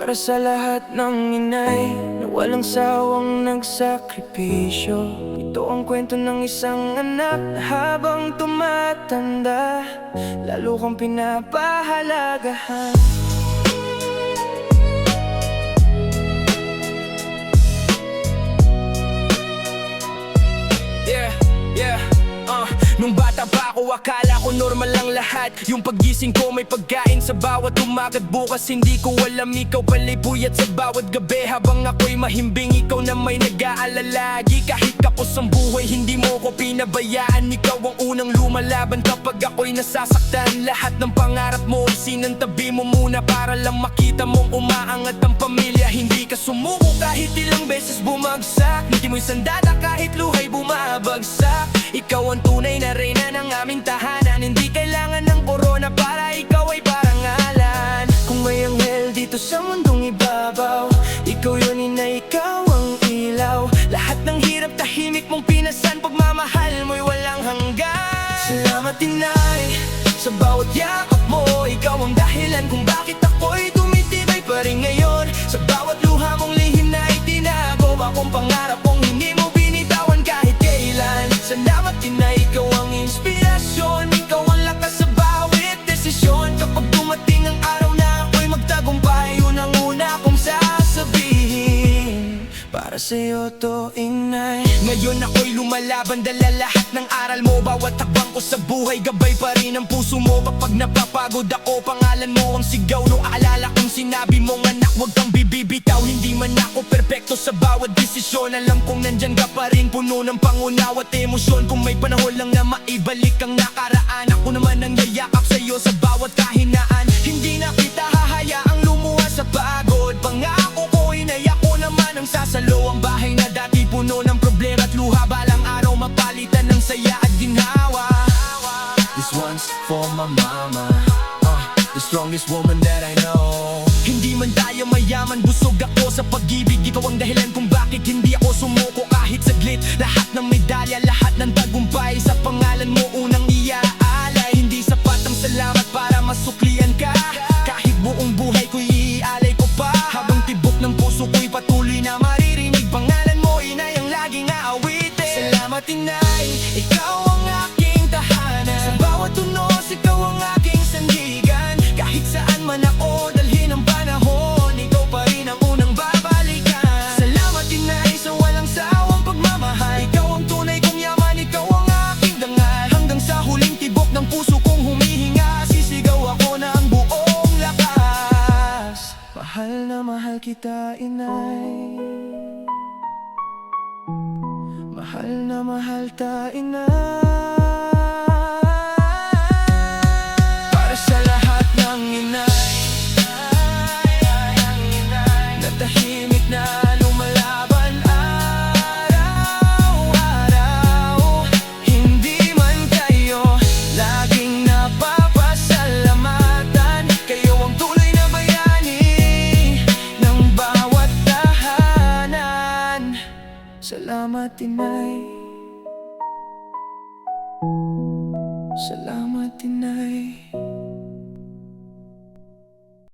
Para sa lahat ng inay na walang sawang nagsakripisyo. Ito ang kwento ng isang anak na habang tumatanda lalo kang pinapahalagahan. Nung bata pa ako, akala ko normal lang lahat. Yung paggising ko may pagkain sa bawat umagat. Bukas hindi ko alam, ikaw pala'y puyat sa bawat gabi. Habang ako'y mahimbing, ikaw na may nag-aalalagi. Kahit kapos ang buhay, hindi mo ko pinabayaan. Ikaw ang unang lumalaban kapag ako'y nasasaktan. Lahat ng pangarap mo ay sinantabi mo muna para lang makita mong umaangat ang pamilya. Hindi ka sumuko kahit ilang beses bumagsak. Hindi mo'y sandata kahit luhay bumabagsak. Ikaw ang tunay na reyna ng aming tahanan. Hindi kailangan ng korona para ikaw ay parangalan. Kung may anghel dito sa mundong ibabaw, ikaw yun, ina, ikaw ang ilaw. Lahat ng hirap tahimik mong pinasan, pagmamahal mo'y walang hanggan. Salamat, inay, sa bawat yakap mo. Ikaw ang dahilan kung bakit ako'y tumitibay pa rin ngayon. Sa bawat luha mong lihim na itinago, akong pangarap kong hindi mo binitawan kahit kailan. Salamat, inay, ikaw ang inspirasyon. Ikaw ang lakas sa bawat desisyon. Kapag dumating ang araw na ako'y magtagumpay, yun ang una kong sasabihin. Para sa'yo to, inay. Ngayon ako'y lumalaban, dala lahat ng aral mo. Bawat takbang ko sa buhay, gabay pa rin ang puso mo. Kapag napapagod ako, pangalan mo ang sigaw. Nung aalala kong sinabi mong anak, huwag kang bibibitaw. Hindi man ako perpekto sa bawat desisyon, alam kong nandyan ka pa rin, puno ng pangunawa at emosyon. Kung may panahon lang na maibalik ang nakaraan, ako naman ang yayakap sa'yo sa bawat kahinaan. Hindi na kita hahayaang lumuha sa pagod. Pangako ko, inay, ako naman ang sasalo. Ang bahay na dati puno ng problema at luha, balang araw mapalitan ng saya at ginhawa. This one's for my mama, the strongest woman that I know. Hindi man tayo mayaman, busog ako sa pag-ibig. Ikaw ang dahilan kung bakit hindi ako sumuko kahit saglit. Lahat ng medalya, lahat ng tagumpay, sa pangalan mo unang iaalay. Hindi sapat ang salamat para masuklian ka. Kahit buong buhay ko'y iaalay ko pa. Habang tibok ng puso ko'y patuloy na maririnig, pangalan mo, inay, ang laging aawitin. Salamat, inay, ikaw ang aking tahanan. Sa bawat tunos, ikaw ang aking sandigan. Kahit saan man ako dalhin ang panahon, ikaw pa rin ang unang babalikan. Salamat, inay, sa walang sawang pagmamahal. Ikaw ang tunay kong yaman, ikaw ang aking dangal. Hanggang sa huling tibok ng puso kong humihinga, sisigaw ako ng buong lakas. Mahal na mahal kita, inay. Mahal na mahal ta, inay. Para sa lahat ng inay na tahimik na lumalaban araw-araw. Hindi man kayo laging napapasalamatan, kayo ang tunay na bayani ng bawat tahanan. Salamat, inay.